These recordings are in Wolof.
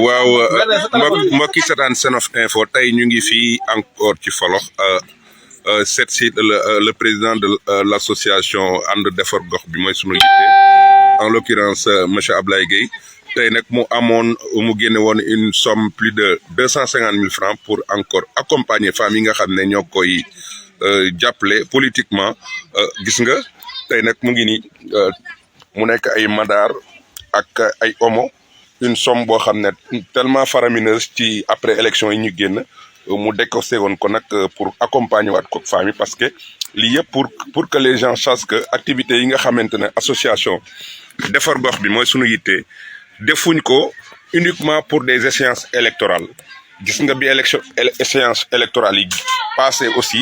waaw mbokki seetaan Senaf Info tey ñu ngi fii encore ci Folox seet si le président de l'association ànd defar gox bi mooy sunu yitte en l'occurrence monsieur Ablaye Gueye tey nag mu génne woon une somme plus de 250 000 francs pour encore accompagner femmes yi nga xam ne ñoo koy jàppale politiquement gis nga tey nag mu ngi nii mu nekk ay madar ak ay omo une somme boo xam ne tellement faramineuse ci après élection yi ñu génn mu décorsé woon ko nag pour accompagner waat ko femmes yi parce que lii yëpp pour que les gens sachent que activités yi nga xamante ne association defar gox bi mooy sunu yitte defuñ ko uniquement pour des échéances électorales gis nga bi échéance électorale yi passé aussi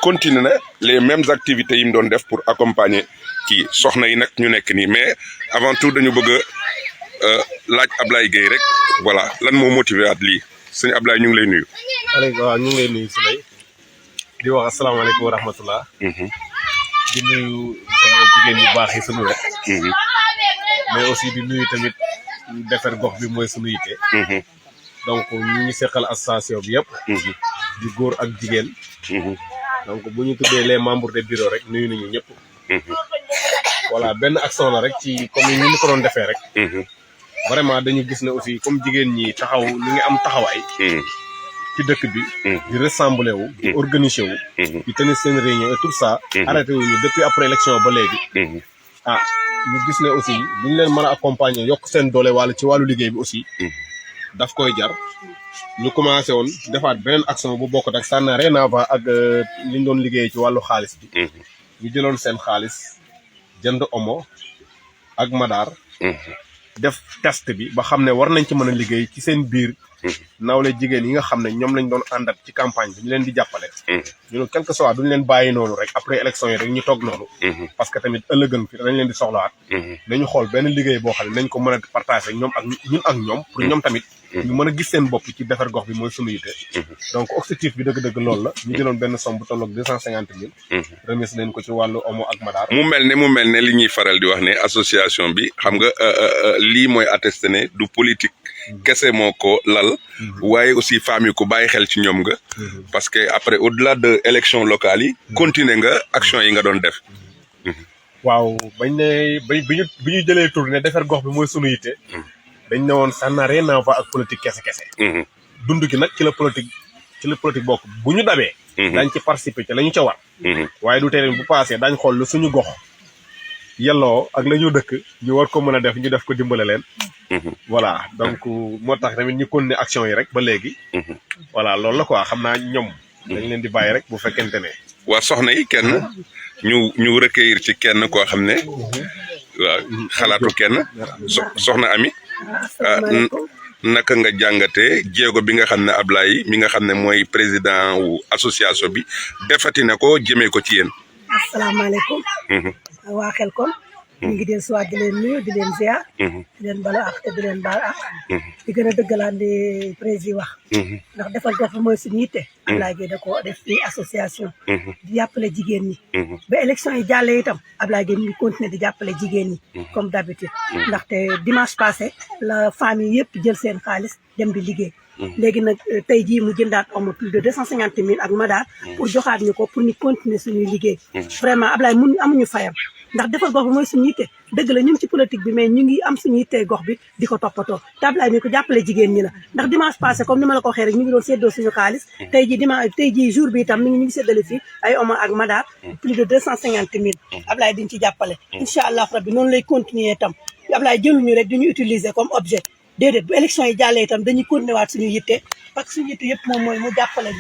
continuer na les mêmes activités yi mu doon def pour accompagner kii soxna yi nag ñu nekk nii mais avant tout dañu bëgg a laaj Ablaye Gueye rek voilà lan moo motivé at lii sëñ Ablaye ñu ngi lay nuyu. waaw ñu ngi lay nuyu Souley di wax asalaamaaleykum wa rahmatullah. di nuyu sama jigéen yu baax yi sunu wet. mais aussi di nuyu tamit defar gox bi mooy sunu yitte. donc ñu ngi seqal association bi yëpp. di góor ak jigéen. donc bu ñu tuddee les membres de bureau rek nuyu nañu ñëpp. voilà benn action la rek ci comme ni ñu ko doon defee rek. vraiment dañu gis ne aussi comme jigéen ñi taxaw ñu ngi am taxawaay. ci dëkk bi. di rassembler wu. di organiser wu. di tenir seen réunion et tout ça. arrêté wu ñu depuis après élection ba léegi. ñu gis ne aussi bu ñu leen mën a accompagner yokk seen doole wala ci wàllu liggéey bi aussi. daf koy jar. ñu commencé woon defaat beneen action bu bokk ak ça n'a rien à voir ak li ñu doon liggéey ci wàllu xaalis bi. ñu jëloon seen xaalis jënd omo ak madar. def test bi ba xam ne war nañ ci mën a liggéey ci seen biir. nawle jigéen yi nga xam ne ñoom lañ doon àndat ci campagne bi ñu leen di jàppale. ñu ne quelque soit duñ leen bàyyi noonu rek après élection yi rek ñu toog noonu. parce que tamit ëllëgën fi dañ leen di soxlawaat. nañu xool benn liggéey boo xam ne nañ ko mën a partager ñoom ak ñun ak ñoom. pour ñoom tamit ñu mën a gis seen bopp ci defar gox bi mooy sunu yite. donc objectif bi dëgg-dëgg loolu la. ñu jëloon benn somme bu tolloog 250 000. remis leen ko ci wàllu omo ak madar. mu mel ne li ñuy faral di wax ne association bi xam nga lii mooy attesté ne du politique. kese moo ko lal waaye aussi femmes yi ko bàyyi xel ci ñoom nga parce que après au-delà de élection locale yi continuer nga action yi nga doon def waaw bañ ne bi ñu jëlee tour ne defar gox bi mooy sunu yitte dañ ne woon ça n'a rien à voir ak politique kese dund gi nag ci la politique bokk bu ñu dabee dañ ci participer ci la ñu ca war waaye du tere bu passé dañ xool lu suñu gox yelloo ak la ñu dëkk ñu war ko mën a def ñu def ko dimbale leen voilà donc moo tax tamit ñu continuer action yi rek ba léegi voilà loolu la quoi xam naa ñoom dañ leen di bàyyi rek bu fekkente ne waa soxna yi kenn ñu recueillir ci kenn koo xam ne waaw xalaatu kenn soxna Ami naka nga jàngatee jéego bi nga xam ne Ablaye mi nga xam ne mooy président wu association bi defati na ko jëmee ko ci yéen. asalaamaaleykum. waa Xelcom. ñu ngi del soit di leen nuyu di leen ziar. di leen balu ak te di leen baal ak. di gën a dëggalaan di président wax. ndax defal gox bi mooy suñu yitte. Ablaye Gueye da ko def fii association. di jàppale jigéen ñi. ba élection yi jàllee itam Ablaye Gueye mi ngi continuer di jàppale jigéen ñi. comme d'habitude. ndaxte dimanche passé la famille yëpp jël seen xaalis dem di liggéey. léegi nag tey jii mu jëndaat omo plus de 250 000 ak madar pour joxaat ñu ko pour ñu continuer suñuy liggéey. vraiment Ablaye amuñu fayam. ndax defar gox bi mooy suñu yitte dëgg la ñu ngi ci politique bi mais ñu ngi am suñu yitte gox bi di ko toppatoo te Ablaye mi ko jàppale jigéen ñi la ndax dimanche passé comme ni ma la ko waxee rek ñu ngi doon séddoo suñu xaalis tey jii jour bi itam ñu ngi séddale fii ay omo ak madar plus de 250 000 Ablaye diñ ci jàppale incha allah rabbi noonu lay continuer itam Ablaye jëluñu rek duñu utiliser comme objet déedéet bu élection yi jàllee itam dañuy continuer waat suñu yitte parce que suñu yitte yëpp moom mooy mu jàppale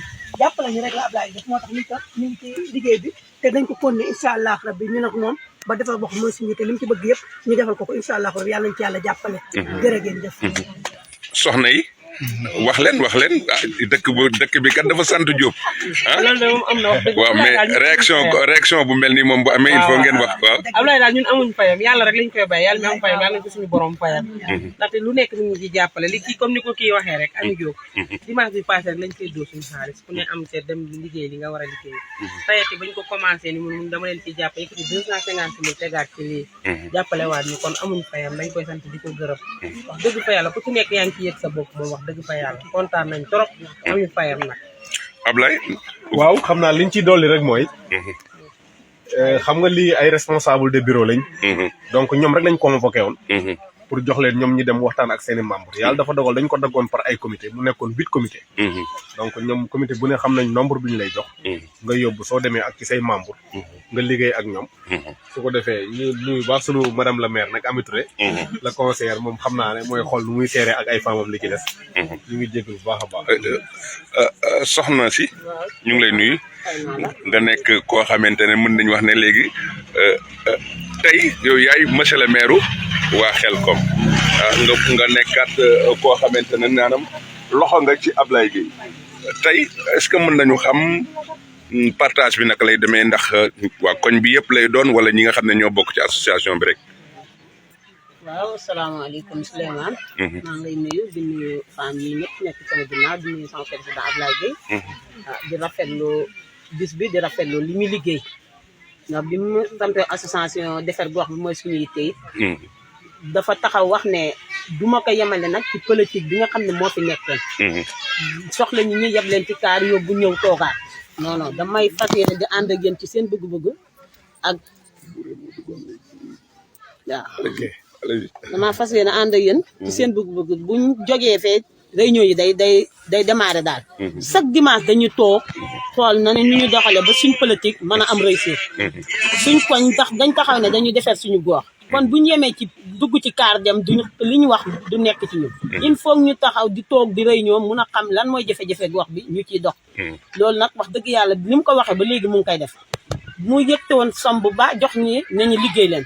ñu rek la Ablaye def moo tax ñu ngi ci liggéey bi te dañ ko continuer incha allah rabbi ñu nag moom ba defal bokk mooy suñu yitte li mu ci bëgg yëpp ñu defal ko incha allah rabbi yàlla nañ ci yàlla jàppale jërë ngeen jëf soxna yi wax leen ah dëkk bi kat dafa sant Diop ah loolu de moom am na wax dëgg waaw mais réaction bu mel nii moom bu amee il faut ngeen wax waaw Ablaye daal ñun amuñ fayam yàlla rek lañ koy bay yàlla mi am fayam yàlla nañ ko suñu borom fayam ndaxte lu nekk ñu ci jàppale li kii comme ni ko kii waxee rek Ami Diop dimanche bi passé rek lañ koy dóor suñu xaalis ku ne am te dem liggéey li nga war a liggéey tayati bañ ko commencé ni mun dama leen ci jàppale yëkkati 250 000 tegaat ci lii jàppale waat ñu kon amuñ fayam dañ koy sant di ko gërëm wax dëgg fa yàlla ku ci nekk yaa ngi ci yëg sa bopp moom wax dëgg fa yàlla kontaan nañ trop amuñ fayam nag Ablaye waaw xam naa liñ ci dolli rek mooy xam nga lii ay responsable de bureau lañ donc ñoom rek lañ convoqué woon pour jox leen ñoom ñi dem waxtaan ak seeni membres yàlla dafa dogal dañ ko daggoon par ay comité mu nekkoon 8 comité donc ñoom comité bu ne xam nañ nombre bi ñu lay jox nga yóbbu soo demee ak ci say membres nga liggéey ak ñoom su ko defee ñu nuyu baax sunu madame la maire nag Ami Touré la conseillère moom xam naa ne mooy xool nu muy seeree ak ay femmes li ci des ñu ngi jégg bu baax a baax soxna si ñu ngi lay nuyu nga nekk koo xamante ne mën nañu wax ne léegi tey yow yaay monsieur le maire waa Xelcom nga nekkaat koo xamante ne naanam loxo nga ci Ablaye Gueye tey est-ce que mën nañu xam partage bi naka lay demee ndax waa koñ bi yëpp lay doon wala ñi nga xam ne ñoo bokk ci association bi rek. waaw asalaamaaleykum Souleymane. maa ngi lay nuyu di nuyu femmes yi ñëpp nekk sama ginnaaw di nuyu sama président Ablaye Gueye. di rafetlu bis bi di rafetlu li muy liggéey ndax bi mu sampee association defar gox bi mooy suñu yitte yi dafa taxaw wax ne du ma ko yemale nag ci politique bi nga xam ne moo fi nekkoon. soxla ñi ñu yeb leen ci kaar yóbbu ñëw toogaat. non non damay fas yéene di ànd ak yéen ci seen bëgg-bëgg ak waaw. damaa fas yéene ànd ak yéen ci seen bëgg-bëgg buñ jógee fee réunion yi day démarrer daal. chaque dimanche dañuy toog xool na ne ñu ñu doxale ba suñ politique mën a am réussir. suñ koñ ndax dañ taxaw ne dañuy defar suñu gox. kon bu ñu yemee ci dugg ci kaar dem duñu li ñu wax du nekk ci ñun. il faut ñu taxaw di toog di réunion mun a xam lan mooy jafe-jafe gox bi ñu ciy dox. loolu nag wax dëgg yàlla ni mu ko waxee ba léegi mu ngi koy def. mu yëgte woon som bu baax jox ñi nañu liggéey leen.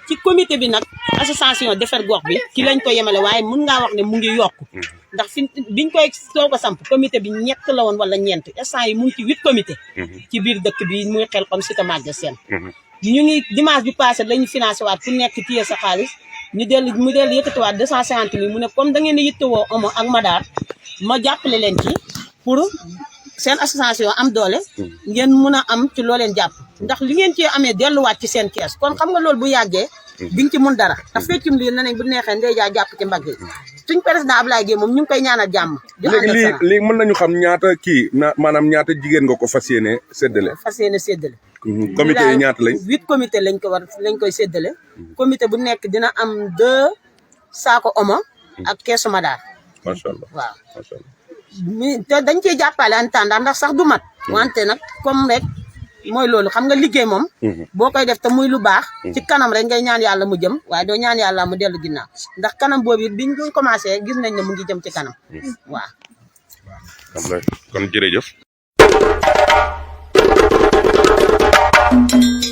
ci comité bi nag association defar gox bi ci lañ ko yemale waaye mun ngaa wax ne mu ngi yokk ndax fi biñ koy soo ko samp comité bi ñett la woon wala ñeent instant yi mu ngi ci 8 comité ci biir dëkk bi muy Xelcom Cité Maguette Sène ñu ngi dimanche bi passé lañu financé waat ku nekk téye sa xaalis mu dellu yëkkatiwaat 250 000 mu ne comme da ngeen di yittewoo Omo ak Madar ma jàppale leen ci pour seen association am doole ngeen mun a am ci loo leen jàpp ndax li ngeen ci amee delluwaat ci seen kees kon xam nga loolu bu yàggee diñ ci mun dara ndax feccum lii nañ bu neexee ndey jaa jàpp ci mbagg yi suñ président Ablaye Gueye moom ñu ngi koy ñaanal jàmm léegi lii mën nañu xam ñaata maanaam ñaata jigéen nga ko fas yéene séddale comité yi ñaata lañ 8 comité lañ koy séddale comité bu nekk dina am 2 saako Omo ak keesu Madar macha allah waaw macha allah te dañ ciy jàppale en temps ndax sax du mat wante nag comme rek mooy loolu xam nga liggéey moom boo koy def te muy lu baax ci kanam rek ngay ñaan yàlla mu jëm waaye doo ñaan yàlla mu dellu ginnaaw ndax kanam boobu biñ commencé gis nañ ne mu ngi jëm ci kanam waaw kon jërëjëf